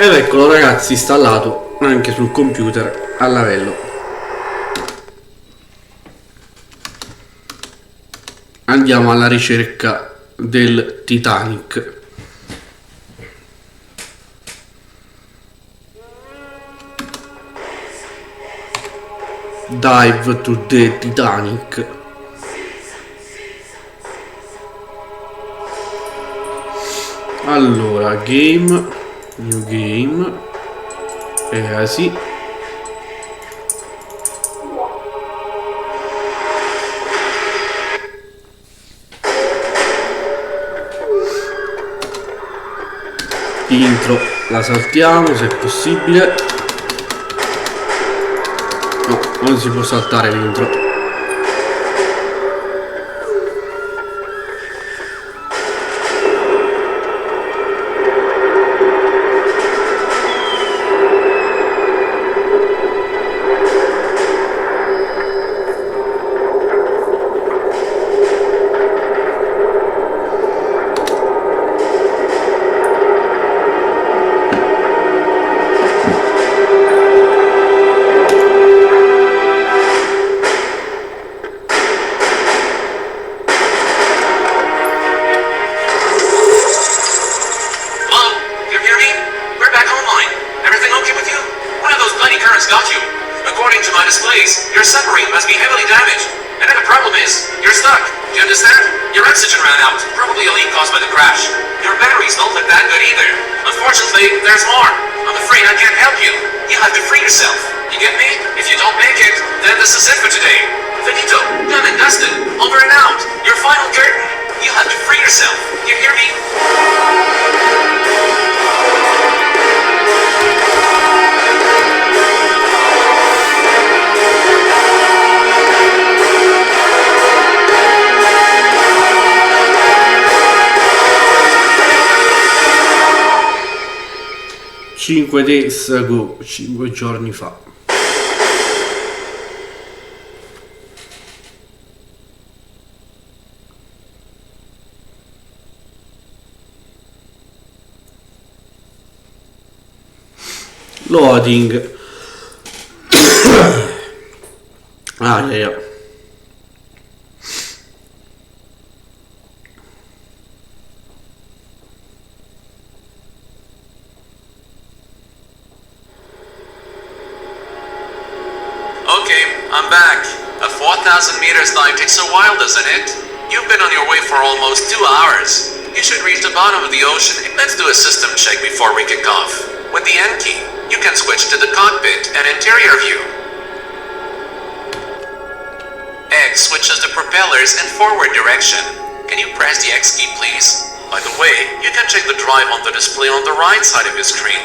Ed eccolo ragazzi, installato anche sul computer a lavello. Andiamo alla ricerca del Titanic. Dive to the Titanic. Allora, game, new game, sì. Intro la saltiamo se è possibile. No, non si può saltare l'intro. Days ago, 5 giorni fa. Loading. Yeah. I'm back. A 4,000 meters dive takes a while, doesn't it? You've been on your way for almost 2 hours. You should reach the bottom of the ocean. Let's do a system check before we kick off. With the N key, you can switch to the cockpit and interior view. X switches the propellers in forward direction. Can you press the X key, please? By the way, you can check the drive on the display on the right side of your screen.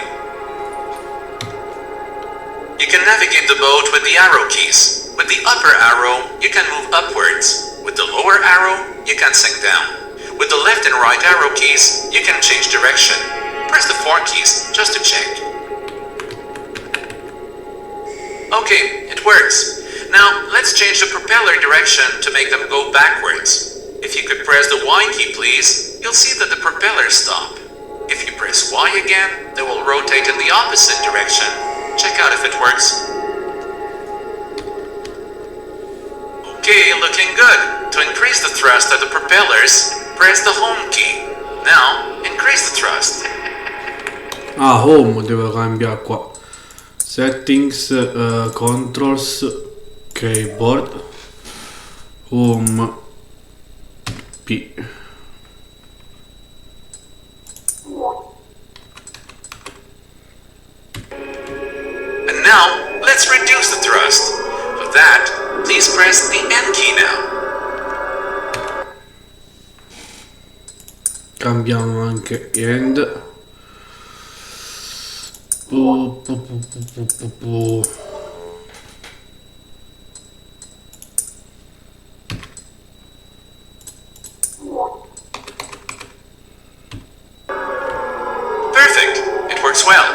You can navigate the boat with the arrow keys. With the upper arrow, you can move upwards. With the lower arrow, you can sink down. With the left and right arrow keys, you can change direction. Press the 4 keys just to check. Okay, it works. Now, let's change the propeller direction to make them go backwards. If you could press the Y key, please, you'll see that the propellers stop. If you press Y again, they will rotate in the opposite direction. Check out if it works. Okay, looking good. To increase the thrust of the propellers, press the home key. Now, increase the thrust. Home devo cambiare qua. Settings, controls, keyboard, home, P. And now, let's reduce the thrust. For that, please press the N key now. Cambiamo anche end. Perfect. It works well.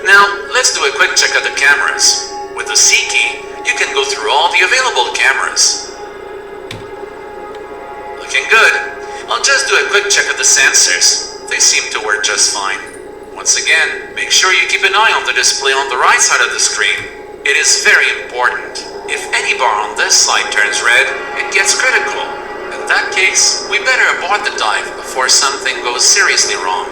Now, let's do a quick check of the cameras. With the C key, you can go through all the available cameras. Looking good. I'll just do a quick check of the sensors. They seem to work just fine. Once again, make sure you keep an eye on the display on the right side of the screen. It is very important. If any bar on this side turns red, it gets critical. In that case, we better abort the dive before something goes seriously wrong.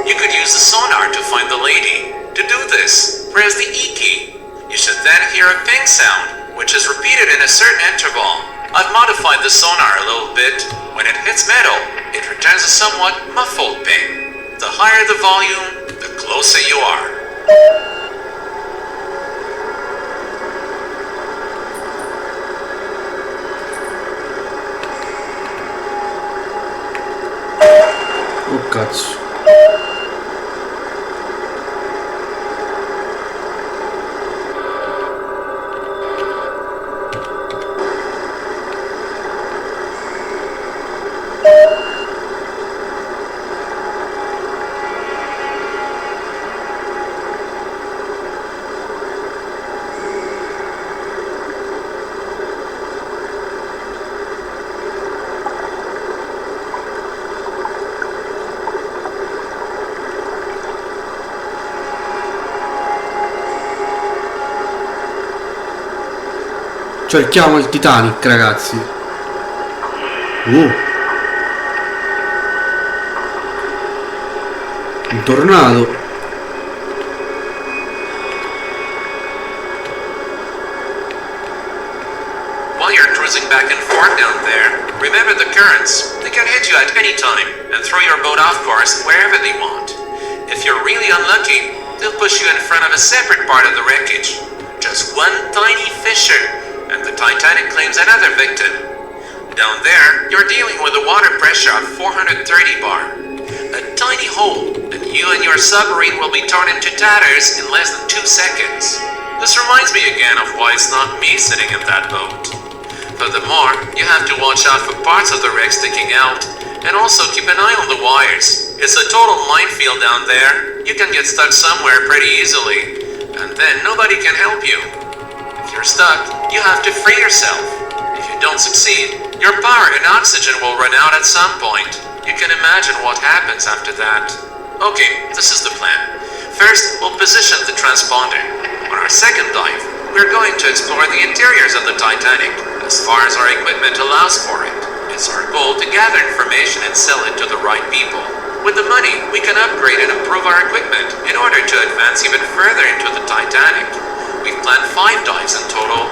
You could use the sonar to find the lady. To do this, press the E key. You should then hear a ping sound, which is repeated in a certain interval. I've modified the sonar a little bit. When it hits metal, it returns a somewhat muffled ping. The higher the volume, the closer you are. Oh cazzo. Cerchiamo il Titanic, ragazzi. Un tornado. While you're cruising back and forth down there, remember the currents. They can hit you at any time and throw your boat off course wherever they want. If you're really unlucky, they'll push you in front of a separate part of the wreckage. Just one tiny fissure, and the Titanic claims another victim. Down there, you're dealing with a water pressure of 430 bar. A tiny hole, and you and your submarine will be torn into tatters in less than 2 seconds. This reminds me again of why it's not me sitting in that boat. Furthermore, you have to watch out for parts of the wreck sticking out, and also keep an eye on the wires. It's a total minefield down there. You can get stuck somewhere pretty easily, and then nobody can help you. If you're stuck, you have to free yourself. If you don't succeed, your power and oxygen will run out at some point. You can imagine what happens after that. Okay, this is the plan. First, we'll position the transponder. On our second dive, we're going to explore the interiors of the Titanic, as far as our equipment allows for it. It's our goal to gather information and sell it to the right people. With the money, we can upgrade and improve our equipment in order to advance even further into the Titanic. We've planned 5 dives in total,